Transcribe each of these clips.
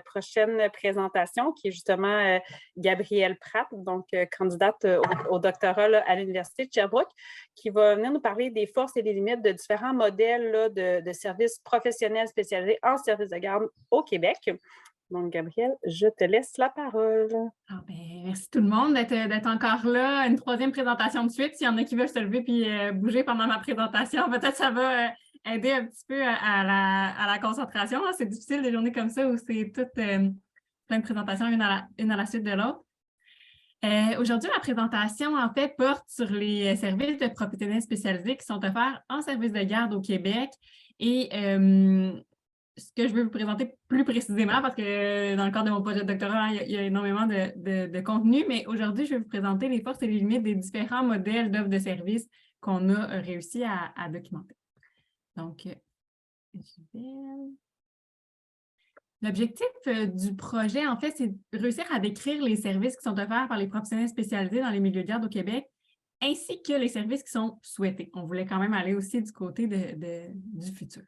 prochaine présentation qui est justement Gabrielle Pratt, donc candidate au doctorat là, à l'Université de Sherbrooke, qui va venir nous parler des forces et des limites de différents modèles là, de services professionnels spécialisés en services de garde au Québec. Donc, Gabrielle, je te laisse la parole. Ah ben, merci tout le monde d'être encore là. Une troisième présentation de suite. S'il y en a qui veulent se lever puis bouger pendant ma présentation, peut-être ça va aider un petit peu à la concentration. C'est difficile des journées comme ça où c'est toutes plein de présentations, une à la suite de l'autre. Aujourd'hui, la présentation, en fait, porte sur les services de professionnels spécialisés qui sont offerts en service de garde au Québec. Et ce que je veux vous présenter plus précisément, parce que dans le cadre de mon projet de doctorat, il y a énormément de contenu, mais aujourd'hui, je vais vous présenter les forces et les limites des différents modèles d'offres de services qu'on a réussi à documenter. Donc, l'objectif du projet, en fait, c'est de réussir à décrire les services qui sont offerts par les professionnels spécialisés dans les milieux de garde au Québec, ainsi que les services qui sont souhaités. On voulait quand même aller aussi du côté du futur.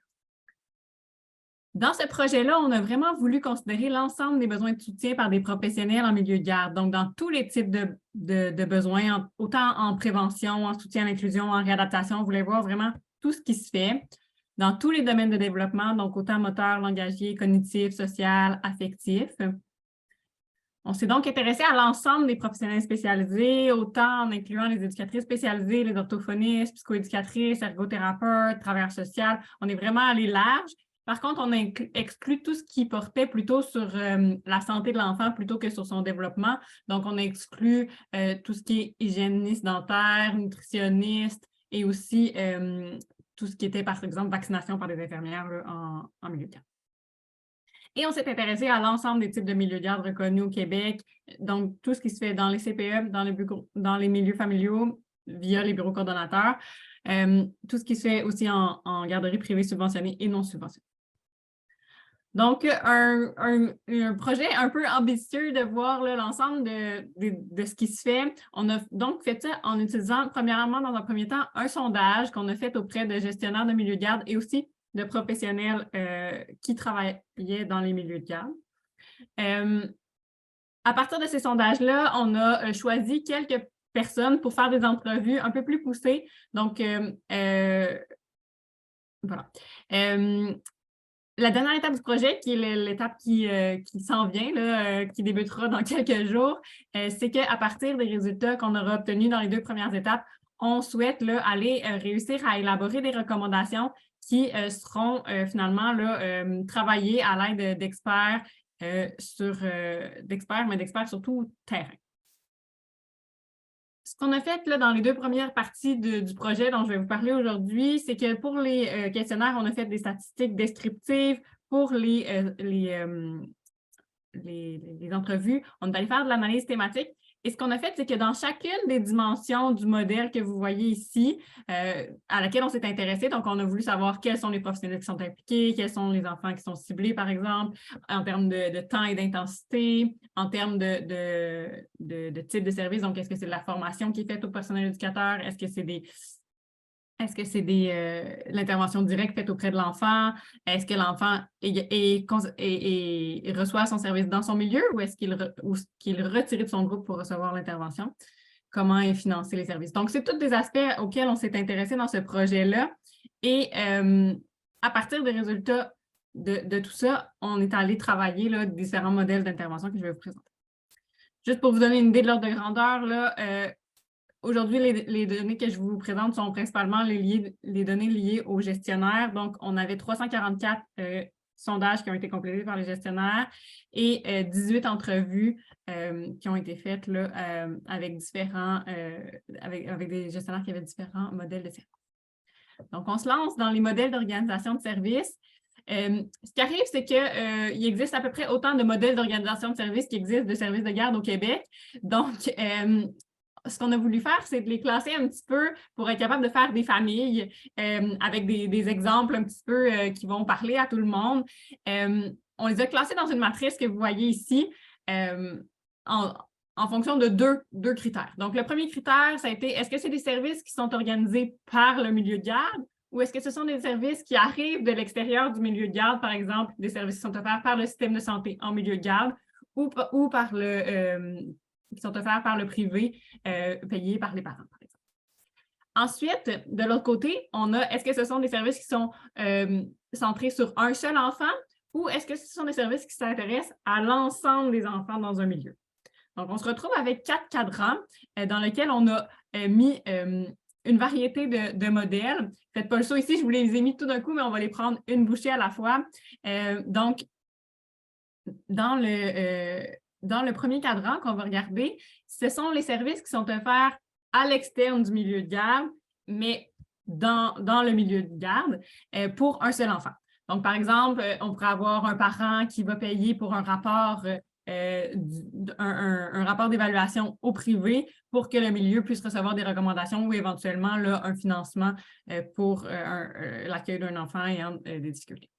Dans ce projet-là, on a vraiment voulu considérer l'ensemble des besoins de soutien par des professionnels en milieu de garde, donc dans tous les types de besoins, autant en prévention, en soutien à l'inclusion, en réadaptation. On voulait voir vraiment tout ce qui se fait dans tous les domaines de développement, donc autant moteur, langagier, cognitif, social, affectif. On s'est donc intéressé à l'ensemble des professionnels spécialisés, autant en incluant les éducatrices spécialisées, les orthophonistes, psychoéducatrices, ergothérapeutes, travailleurs sociaux. On est vraiment allé large. Par contre, on a exclu tout ce qui portait plutôt sur la santé de l'enfant plutôt que sur son développement. Donc, on a exclu tout ce qui est hygiéniste dentaire, nutritionniste et aussi tout ce qui était, par exemple, vaccination par des infirmières là, en milieu de garde. Et on s'est intéressé à l'ensemble des types de milieux de garde reconnus au Québec, donc tout ce qui se fait dans les CPE, dans les milieux familiaux, via les bureaux coordonnateurs, tout ce qui se fait aussi en garderie privée subventionnée et non subventionnée. Donc, un projet un peu ambitieux de voir l'ensemble de ce qui se fait. On a donc fait ça en utilisant, premièrement, dans un premier temps, un sondage qu'on a fait auprès de gestionnaires de milieux de garde et aussi de professionnels qui travaillaient dans les milieux de garde. À partir de ces sondages-là, on a choisi quelques personnes pour faire des entrevues un peu plus poussées. Donc, voilà. La dernière étape du projet, qui est l'étape qui s'en vient, là, qui débutera dans quelques jours, c'est qu'à partir des résultats qu'on aura obtenus dans les 2 premières étapes, on souhaite là, aller réussir à élaborer des recommandations qui seront finalement là, travaillées à l'aide d'experts, mais d'experts surtout terrain. Ce qu'on a fait là, dans les 2 premières parties du projet dont je vais vous parler aujourd'hui, c'est que pour les questionnaires, on a fait des statistiques descriptives. Pour les entrevues, on est allé faire de l'analyse thématique. Et ce qu'on a fait, c'est que dans chacune des dimensions du modèle que vous voyez ici, à laquelle on s'est intéressé, donc on a voulu savoir quels sont les professionnels qui sont impliqués, quels sont les enfants qui sont ciblés, par exemple, en termes de temps et d'intensité, en termes de type de service. Donc, est-ce que c'est de la formation qui est faite au personnel éducateur? Est-ce que c'est l'intervention directe faite auprès de l'enfant? Est-ce que l'enfant reçoit son service dans son milieu ou est-ce qu'il est retiré de son groupe pour recevoir l'intervention? Comment est financé les services? Donc, c'est tous des aspects auxquels on s'est intéressé dans ce projet-là. Et à partir des résultats de tout ça, on est allé travailler là, différents modèles d'intervention que je vais vous présenter. Juste pour vous donner une idée de l'ordre de grandeur, là, aujourd'hui, les données que je vous présente sont principalement les données liées aux gestionnaires. Donc, on avait 344 sondages qui ont été complétés par les gestionnaires et 18 entrevues qui ont été faites là, avec des gestionnaires qui avaient différents modèles de services. Donc, on se lance dans les modèles d'organisation de services. Ce qui arrive, c'est qu'il existe à peu près autant de modèles d'organisation de services qu'il existe de services de garde au Québec. Donc, ce qu'on a voulu faire, c'est de les classer un petit peu pour être capable de faire des familles avec des exemples un petit peu qui vont parler à tout le monde. On les a classés dans une matrice que vous voyez ici en fonction de deux critères. Donc, le premier critère, ça a été, est-ce que c'est des services qui sont organisés par le milieu de garde ou est-ce que ce sont des services qui arrivent de l'extérieur du milieu de garde, par exemple, des services qui sont offerts par le système de santé en milieu de garde ou par qui sont offerts par le privé, payés par les parents, par exemple. Ensuite, de l'autre côté, on a, est-ce que ce sont des services qui sont centrés sur un seul enfant ou est-ce que ce sont des services qui s'intéressent à l'ensemble des enfants dans un milieu? Donc, on se retrouve avec 4 cadrans dans lesquels on a mis une variété de modèles. Faites pas le saut ici, je vous les ai mis tout d'un coup, mais on va les prendre une bouchée à la fois. Donc, dans le premier cadran qu'on va regarder, ce sont les services qui sont offerts à l'externe du milieu de garde, mais dans le milieu de garde pour un seul enfant. Donc, par exemple, on pourrait avoir un parent qui va payer pour un rapport un rapport d'évaluation au privé pour que le milieu puisse recevoir des recommandations ou éventuellement là, un financement pour l'accueil d'un enfant ayant des difficultés.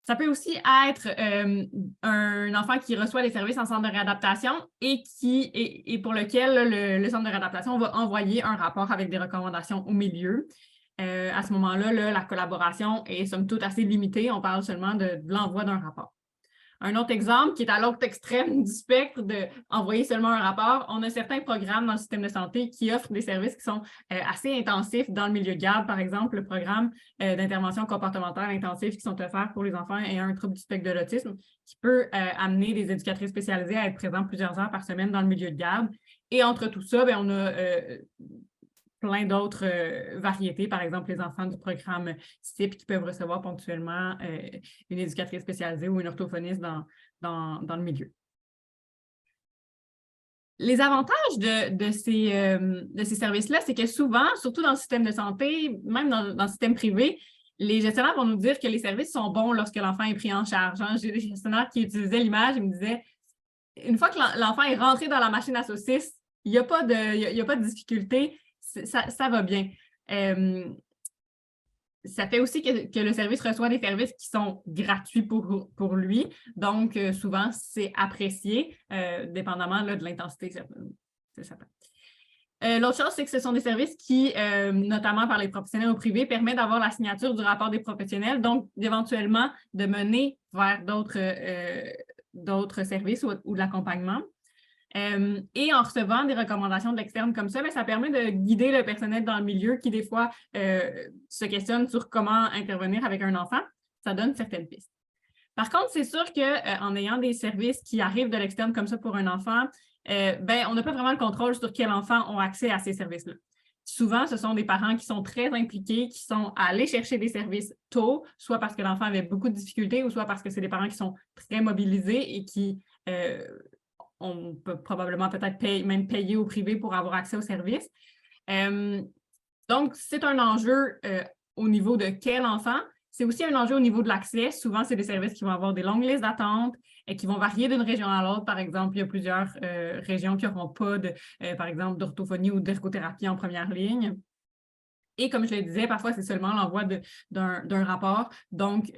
Ça peut aussi être un enfant qui reçoit les services en centre de réadaptation et pour lequel là, le centre de réadaptation va envoyer un rapport avec des recommandations au milieu. À ce moment-là, la collaboration est somme toute assez limitée. On parle seulement de l'envoi d'un rapport. Un autre exemple qui est à l'autre extrême du spectre d'envoyer seulement un rapport, on a certains programmes dans le système de santé qui offrent des services qui sont assez intensifs dans le milieu de garde. Par exemple, le programme d'intervention comportementale intensive qui sont offerts pour les enfants ayant un trouble du spectre de l'autisme qui peut amener des éducatrices spécialisées à être présentes plusieurs heures par semaine dans le milieu de garde. Et entre tout ça, on a plein d'autres variétés, par exemple les enfants du programme CIP qui peuvent recevoir ponctuellement une éducatrice spécialisée ou une orthophoniste dans le milieu. Les avantages de ces services-là, c'est que souvent, surtout dans le système de santé, même dans le système privé, les gestionnaires vont nous dire que les services sont bons lorsque l'enfant est pris en charge. J'ai des gestionnaires qui utilisaient l'image et me disaient, une fois que l'enfant est rentré dans la machine à saucisses, il n'y a pas de difficulté. Ça va bien. Ça fait aussi que le service reçoit des services qui sont gratuits pour lui. Donc, souvent, c'est apprécié, dépendamment là, de l'intensité. L'autre chose, c'est que ce sont des services qui, notamment par les professionnels au privé, permettent d'avoir la signature du rapport des professionnels, donc éventuellement de mener vers d'autres services ou de l'accompagnement. Et en recevant des recommandations de l'externe comme ça, ça permet de guider le personnel dans le milieu qui, des fois, se questionne sur comment intervenir avec un enfant. Ça donne certaines pistes. Par contre, c'est sûr qu'en ayant des services qui arrivent de l'externe comme ça pour un enfant, on n'a pas vraiment le contrôle sur quels enfants ont accès à ces services-là. Souvent, ce sont des parents qui sont très impliqués, qui sont allés chercher des services tôt, soit parce que l'enfant avait beaucoup de difficultés ou soit parce que c'est des parents qui sont très mobilisés et qui on peut probablement peut-être même payer au privé pour avoir accès aux services. Donc, c'est un enjeu au niveau de quel enfant. C'est aussi un enjeu au niveau de l'accès. Souvent, c'est des services qui vont avoir des longues listes d'attente et qui vont varier d'une région à l'autre. Par exemple, il y a plusieurs régions qui n'auront pas, par exemple, d'orthophonie ou d'ergothérapie en première ligne. Et comme je le disais, parfois, c'est seulement l'envoi d'un rapport, donc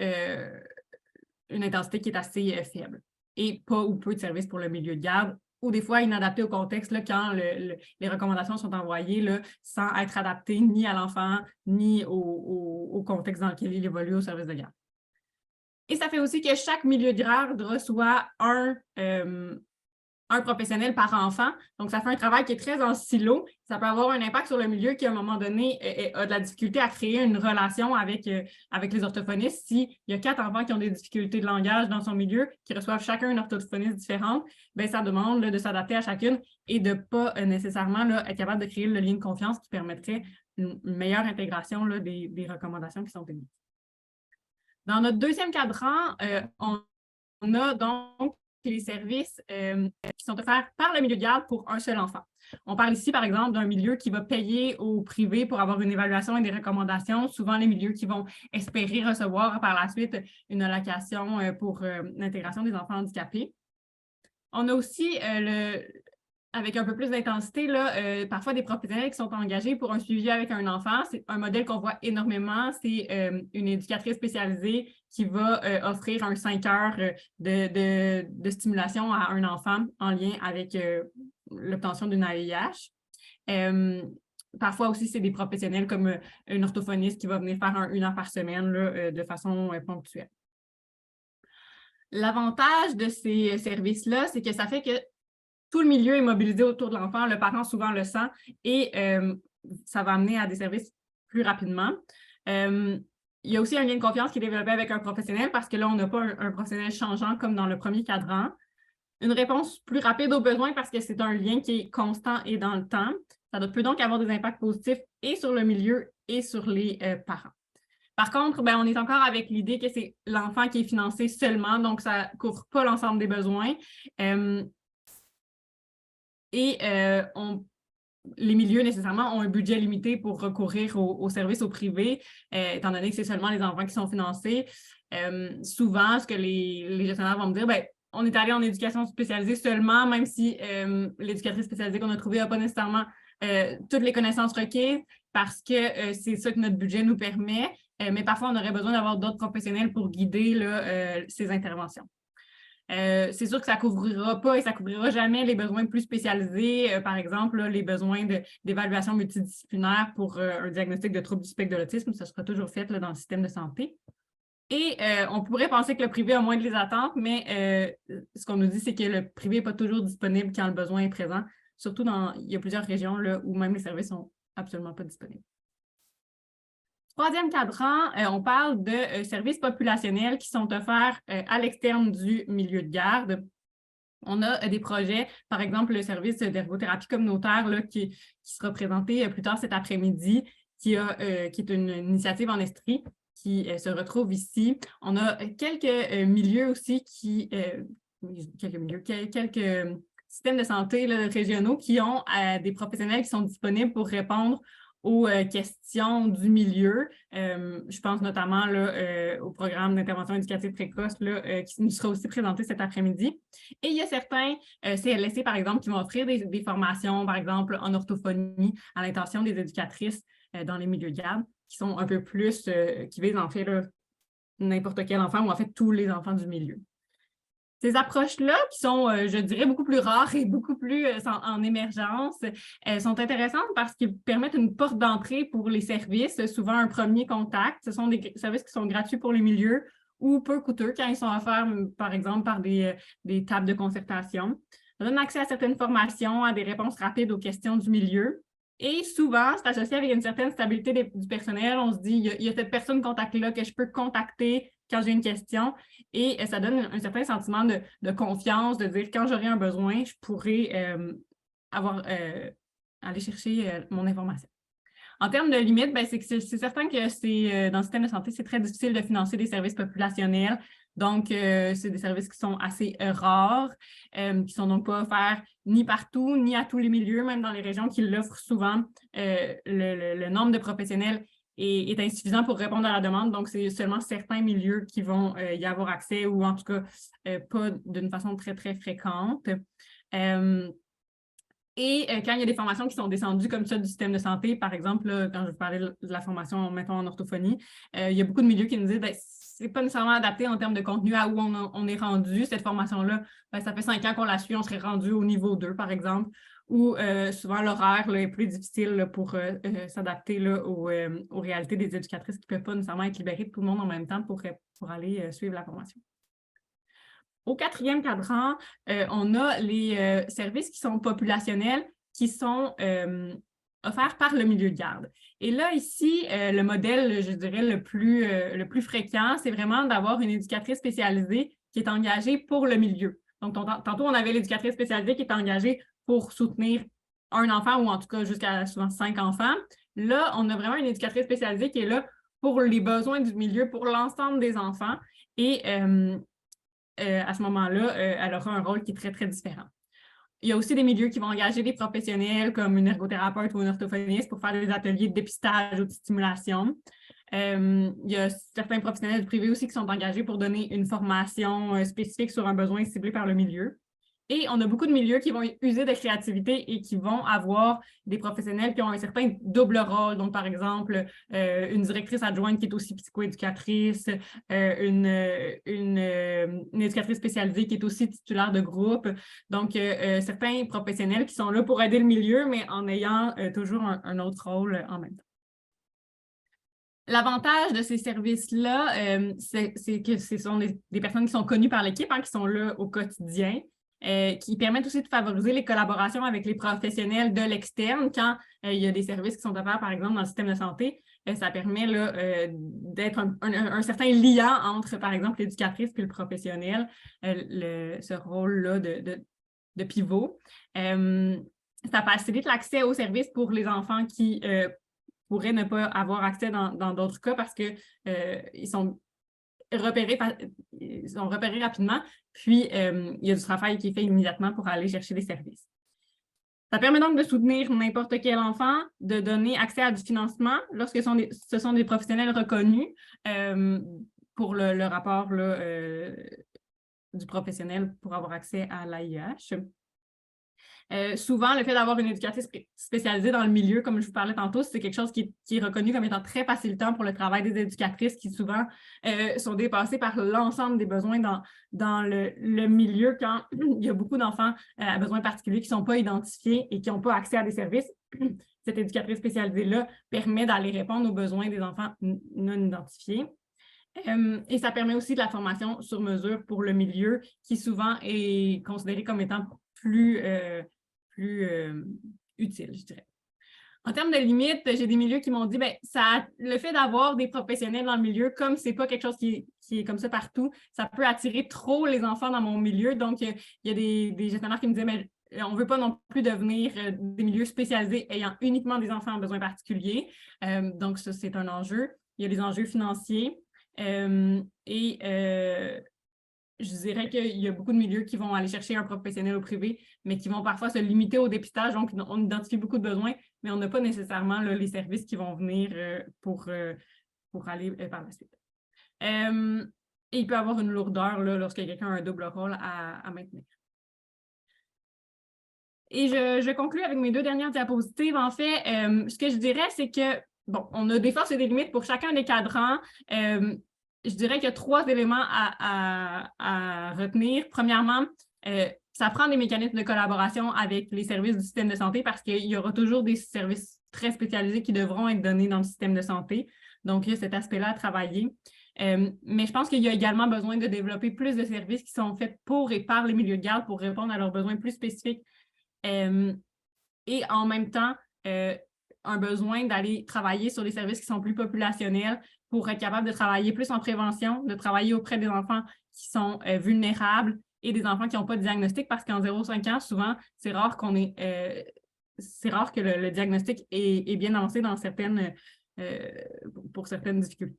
une intensité qui est assez faible. Et pas ou peu de services pour le milieu de garde, ou des fois inadaptés au contexte là, quand les recommandations sont envoyées là, sans être adaptées ni à l'enfant, ni au contexte dans lequel il évolue au service de garde. Et ça fait aussi que chaque milieu de garde reçoit un professionnel par enfant. Donc, ça fait un travail qui est très en silo. Ça peut avoir un impact sur le milieu qui, à un moment donné, a de la difficulté à créer une relation avec les orthophonistes. S'il y a 4 enfants qui ont des difficultés de langage dans son milieu, qui reçoivent chacun une orthophoniste différente, ça demande là, de s'adapter à chacune et de ne pas nécessairement là, être capable de créer le lien de confiance qui permettrait une meilleure intégration là, des recommandations qui sont émises. Dans notre deuxième cadran, on a donc les services qui sont offerts par le milieu de garde pour un seul enfant. On parle ici, par exemple, d'un milieu qui va payer au privé pour avoir une évaluation et des recommandations. Souvent, les milieux qui vont espérer recevoir par la suite une allocation pour l'intégration des enfants handicapés. On a aussi avec un peu plus d'intensité, parfois des professionnels qui sont engagés pour un suivi avec un enfant. C'est un modèle qu'on voit énormément. C'est une éducatrice spécialisée qui va offrir 5 heures de stimulation à un enfant en lien avec l'obtention d'une AEIH. parfois aussi, c'est des professionnels comme un orthophoniste qui va venir faire 1 heure par semaine là, de façon ponctuelle. L'avantage de ces services-là, c'est que ça fait que tout le milieu est mobilisé autour de l'enfant. Le parent souvent le sent et ça va amener à des services plus rapidement. Il y a aussi un lien de confiance qui est développé avec un professionnel parce que là, on n'a pas un professionnel changeant comme dans le premier cadran. Une réponse plus rapide aux besoins parce que c'est un lien qui est constant et dans le temps. Ça peut donc avoir des impacts positifs et sur le milieu et sur les parents. Par contre, on est encore avec l'idée que c'est l'enfant qui est financé seulement, donc ça ne couvre pas l'ensemble des besoins. Les milieux, nécessairement, ont un budget limité pour recourir aux services au privé, étant donné que c'est seulement les enfants qui sont financés. Souvent, ce que les gestionnaires vont me dire, on est allé en éducation spécialisée seulement, même si l'éducatrice spécialisée qu'on a trouvée n'a pas nécessairement toutes les connaissances requises, parce que c'est ça que notre budget nous permet. Mais parfois, on aurait besoin d'avoir d'autres professionnels pour guider là, ces interventions. C'est sûr que ça ne couvrira pas et ça ne couvrira jamais les besoins plus spécialisés, par exemple, là, les besoins d'évaluation multidisciplinaire pour un diagnostic de trouble du spectre de l'autisme. Ça sera toujours fait là, dans le système de santé. Et on pourrait penser que le privé a moins de les attentes, mais ce qu'on nous dit, c'est que le privé n'est pas toujours disponible quand le besoin est présent. Surtout il y a plusieurs régions là, où même les services ne sont absolument pas disponibles. Troisième cadran, on parle de services populationnels qui sont offerts à l'externe du milieu de garde. On a des projets, par exemple, le service d'ergothérapie communautaire là, qui sera présenté plus tard cet après-midi, qui est une initiative en Estrie qui se retrouve ici. On a quelques milieux aussi quelques systèmes de santé là, régionaux qui ont des professionnels qui sont disponibles pour répondre aux questions du milieu. Je pense notamment là, au programme d'intervention éducative précoce là, qui nous sera aussi présenté cet après-midi. Et il y a certains CLSC, par exemple, qui vont offrir des formations, par exemple, en orthophonie à l'intention des éducatrices dans les milieux de garde, qui sont un peu plus, qui visent en fait n'importe quel enfant ou en fait tous les enfants du milieu. Ces approches-là, qui sont, je dirais, beaucoup plus rares et beaucoup plus en émergence, sont intéressantes parce qu'ils permettent une porte d'entrée pour les services, souvent un premier contact. Ce sont des services qui sont gratuits pour les milieux ou peu coûteux quand ils sont offerts, par exemple, par des tables de concertation. Ça donne accès à certaines formations, à des réponses rapides aux questions du milieu. Et souvent, c'est associé avec une certaine stabilité du personnel. On se dit, il y a cette personne contact-là que je peux contacter quand j'ai une question. Et ça donne un certain sentiment de confiance, de dire quand j'aurai un besoin, je pourrai aller chercher mon information. En termes de limites, c'est certain que dans le système de santé, c'est très difficile de financer des services populationnels. Donc, c'est des services qui sont assez rares, qui ne sont donc pas offerts ni partout, ni à tous les milieux, même dans les régions qui l'offrent souvent. Le nombre de professionnels est insuffisant pour répondre à la demande. Donc, c'est seulement certains milieux qui vont y avoir accès ou en tout cas pas d'une façon très, très fréquente. Et quand il y a des formations qui sont descendues comme ça du système de santé, par exemple, là, quand je vous parlais de la formation, mettons, en orthophonie, il y a beaucoup de milieux qui nous disent c'est pas nécessairement adapté en termes de contenu à où on est rendu. Cette formation-là, ça fait 5 ans qu'on la suit, on serait rendu au niveau 2, par exemple, où souvent l'horaire est plus difficile là, pour s'adapter là, aux réalités des éducatrices qui ne peuvent pas nécessairement être libérées de tout le monde en même temps pour aller suivre la formation. Au 4e cadran, on a les services qui sont populationnels, qui sont offerts par le milieu de garde. Et là, ici, le modèle, je dirais, le plus fréquent, c'est vraiment d'avoir une éducatrice spécialisée qui est engagée pour le milieu. Donc, tantôt, on avait l'éducatrice spécialisée qui est engagée pour soutenir un enfant ou en tout cas jusqu'à souvent 5 enfants. Là, on a vraiment une éducatrice spécialisée qui est là pour les besoins du milieu, pour l'ensemble des enfants. Et à ce moment-là, elle aura un rôle qui est très, très différent. Il y a aussi des milieux qui vont engager des professionnels comme une ergothérapeute ou un orthophoniste pour faire des ateliers de dépistage ou de stimulation. Il y a certains professionnels du privé aussi qui sont engagés pour donner une formation spécifique sur un besoin ciblé par le milieu. Et on a beaucoup de milieux qui vont user de créativité et qui vont avoir des professionnels qui ont un certain double rôle. Donc, par exemple, une directrice adjointe qui est aussi psychoéducatrice, une éducatrice spécialisée qui est aussi titulaire de groupe. Donc, certains professionnels qui sont là pour aider le milieu, mais en ayant toujours un autre rôle en même temps. L'avantage de ces services-là, c'est que ce sont des personnes qui sont connues par l'équipe, hein, qui sont là au quotidien, qui permettent aussi de favoriser les collaborations avec les professionnels de l'externe quand il y a des services qui sont offerts, par exemple, dans le système de santé. Ça permet d'être un certain lien entre, par exemple, l'éducatrice et le professionnel, ce rôle-là de pivot. Ça facilite l'accès aux services pour les enfants qui pourraient ne pas avoir accès dans d'autres cas parce qu'ils sont repérés rapidement, puis il y a du travail qui est fait immédiatement pour aller chercher des services. Ça permet donc de soutenir n'importe quel enfant, de donner accès à du financement lorsque ce sont des professionnels reconnus pour le rapport du professionnel pour avoir accès à l'AIH. Souvent, le fait d'avoir une éducatrice spécialisée dans le milieu, comme je vous parlais tantôt, c'est quelque chose qui est reconnu comme étant très facilitant pour le travail des éducatrices qui souvent sont dépassées par l'ensemble des besoins dans le milieu quand il y a beaucoup d'enfants à besoins particuliers qui ne sont pas identifiés et qui n'ont pas accès à des services. Cette éducatrice spécialisée-là permet d'aller répondre aux besoins des enfants non identifiés. Et ça permet aussi de la formation sur mesure pour le milieu qui souvent est considéré comme étant plus utile, je dirais. En termes de limites, j'ai des milieux qui m'ont dit le fait d'avoir des professionnels dans le milieu, comme ce n'est pas quelque chose qui est comme ça partout, ça peut attirer trop les enfants dans mon milieu. Donc, il y a des gestionnaires qui me disaient on ne veut pas non plus devenir des milieux spécialisés ayant uniquement des enfants en besoins particuliers. Donc, ça, c'est un enjeu. Il y a des enjeux financiers. Je dirais qu'il y a beaucoup de milieux qui vont aller chercher un professionnel au privé, mais qui vont parfois se limiter au dépistage. Donc, on identifie beaucoup de besoins, mais on n'a pas nécessairement les services qui vont venir pour aller par la suite. Et il peut y avoir une lourdeur lorsque quelqu'un a un double rôle à maintenir. Et je conclue avec mes 2 dernières diapositives. En fait, ce que je dirais, c'est que, on a des forces et des limites pour chacun des cadrans. Je dirais qu'il y a 3 éléments à retenir. Premièrement, ça prend des mécanismes de collaboration avec les services du système de santé parce qu'il y aura toujours des services très spécialisés qui devront être donnés dans le système de santé. Donc, il y a cet aspect-là à travailler. Mais je pense qu'il y a également besoin de développer plus de services qui sont faits pour et par les milieux de garde pour répondre à leurs besoins plus spécifiques. Et en même temps, un besoin d'aller travailler sur des services qui sont plus populationnels pour être capable de travailler plus en prévention, de travailler auprès des enfants qui sont vulnérables et des enfants qui n'ont pas de diagnostic parce qu'en 0-5 ans, souvent, c'est rare que le diagnostic est bien avancé pour certaines difficultés.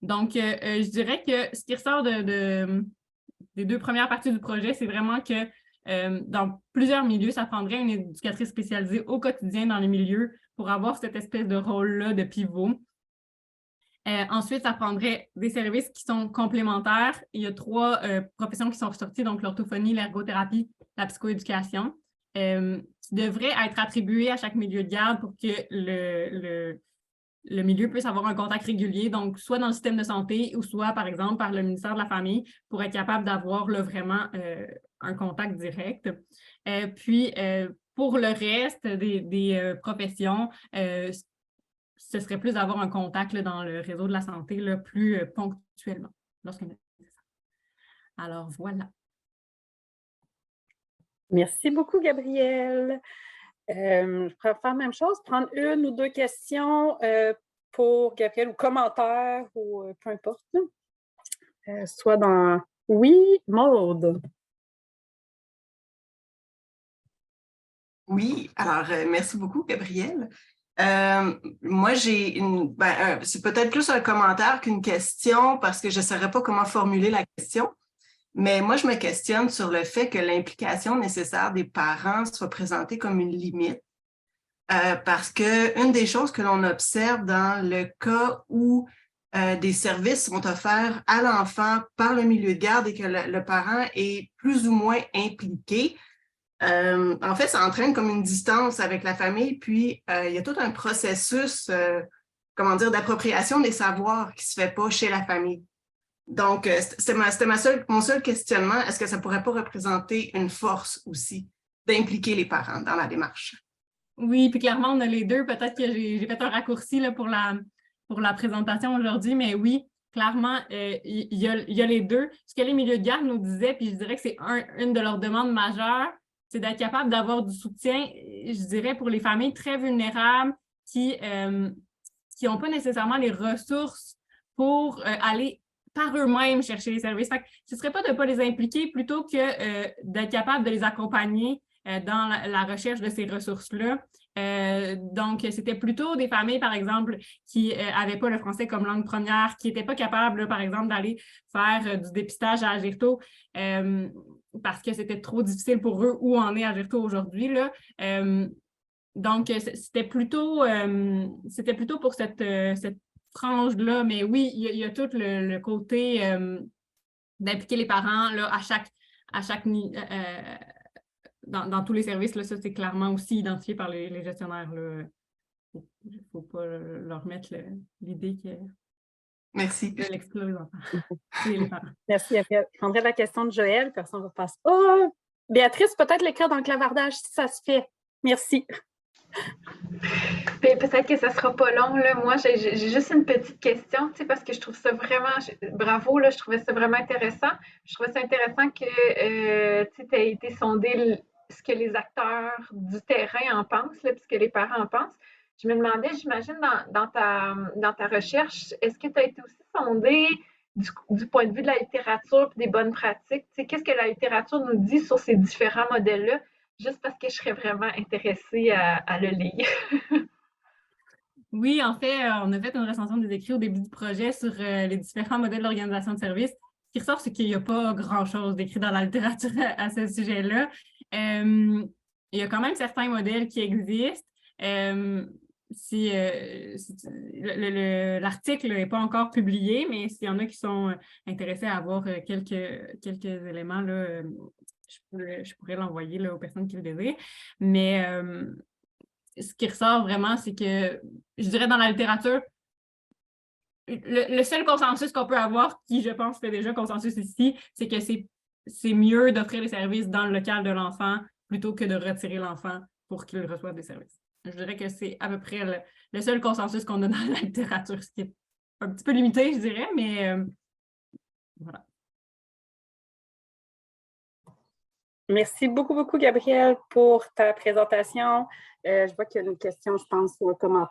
Donc, je dirais que ce qui ressort des 2 premières parties du projet, c'est vraiment que dans plusieurs milieux, ça prendrait une éducatrice spécialisée au quotidien dans les milieux pour avoir cette espèce de rôle-là de pivot. Ensuite, ça prendrait des services qui sont complémentaires. Il y a 3 professions qui sont ressorties, donc l'orthophonie, l'ergothérapie, la psychoéducation, qui devraient être attribuées à chaque milieu de garde pour que le milieu puisse avoir un contact régulier, donc soit dans le système de santé ou soit, par exemple, par le ministère de la Famille pour être capable d'avoir vraiment un contact direct. Puis, pour le reste des professions, ce serait plus d'avoir un contact dans le réseau de la santé plus ponctuellement lorsque nécessaire. Alors, voilà. Merci beaucoup, Gabrielle. Je pourrais faire la même chose, prendre 1 ou 2 questions pour Gabrielle ou commentaires ou peu importe. Soit dans... Oui, Maude. Oui, alors merci beaucoup, Gabrielle. Moi, j'ai c'est peut-être plus un commentaire qu'une question parce que je ne saurais pas comment formuler la question. Mais moi, je me questionne sur le fait que l'implication nécessaire des parents soit présentée comme une limite. Parce qu'une des choses que l'on observe dans le cas où des services sont offerts à l'enfant par le milieu de garde et que le parent est plus ou moins impliqué, en fait, ça entraîne comme une distance avec la famille, puis il y a tout un processus, d'appropriation des savoirs qui ne se fait pas chez la famille. Donc, c'était mon seul questionnement. Est-ce que ça ne pourrait pas représenter une force aussi d'impliquer les parents dans la démarche? Oui, puis clairement, on a les deux. Peut-être que j'ai fait un raccourci là, pour la présentation aujourd'hui, mais oui, clairement, il y a les deux. Ce que les milieux de garde nous disaient, puis je dirais que c'est une de leurs demandes majeures, c'est d'être capable d'avoir du soutien, je dirais, pour les familles très vulnérables qui n'ont pas nécessairement les ressources pour aller par eux-mêmes chercher les services. Fait que ce ne serait pas de ne pas les impliquer plutôt que d'être capable de les accompagner dans la recherche de ces ressources-là. Donc, c'était plutôt des familles, par exemple, qui n'avaient pas le français comme langue première, qui n'étaient pas capables, par exemple, d'aller faire du dépistage à Agirto parce que c'était trop difficile pour eux où en est Agirto aujourd'hui. Donc, c'était plutôt pour cette frange-là, mais oui, il y a tout le côté d'impliquer les parents là, à chaque dans tous les services, là, ça c'est clairement aussi identifié par les gestionnaires. Il ne faut pas leur mettre l'idée que Merci. de l'exclure les enfants et les parents. Merci. Je prendrai la question de Joël, personne ne va passer. Oh, Béatrice, peut-être l'écrire dans le clavardage si ça se fait. Merci. Peut-être que ça ne sera pas long. Là. Moi, j'ai juste une petite question, parce que je trouve ça vraiment, bravo, là, je trouvais ça vraiment intéressant. Je trouvais ça intéressant que tu aies été sondé ce que les acteurs du terrain en pensent, là, puis ce que les parents en pensent. Je me demandais, j'imagine, dans ta recherche, est-ce que tu as été aussi sondé du point de vue de la littérature et des bonnes pratiques? Qu'est-ce que la littérature nous dit sur ces différents modèles-là? Juste parce que je serais vraiment intéressée à le lire. Oui, en fait, on a fait une recension des écrits au début du projet sur les différents modèles d'organisation de services. Ce qui ressort, c'est qu'il n'y a pas grand-chose d'écrit dans la littérature à ce sujet-là. Il y a quand même certains modèles qui existent. L'article n'est pas encore publié, mais s'il y en a qui sont intéressés à avoir quelques éléments, là, je pourrais l'envoyer aux personnes qui le désirent. Mais ce qui ressort vraiment, c'est que, je dirais dans la littérature, le seul consensus qu'on peut avoir, qui je pense fait déjà consensus ici, c'est que c'est mieux d'offrir les services dans le local de l'enfant plutôt que de retirer l'enfant pour qu'il reçoive des services. Je dirais que c'est à peu près le seul consensus qu'on a dans la littérature, ce qui est un petit peu limité, je dirais, mais voilà. Merci beaucoup, beaucoup, Gabrielle, pour ta présentation. Je vois qu'il y a une question, je pense, sur le commentaire.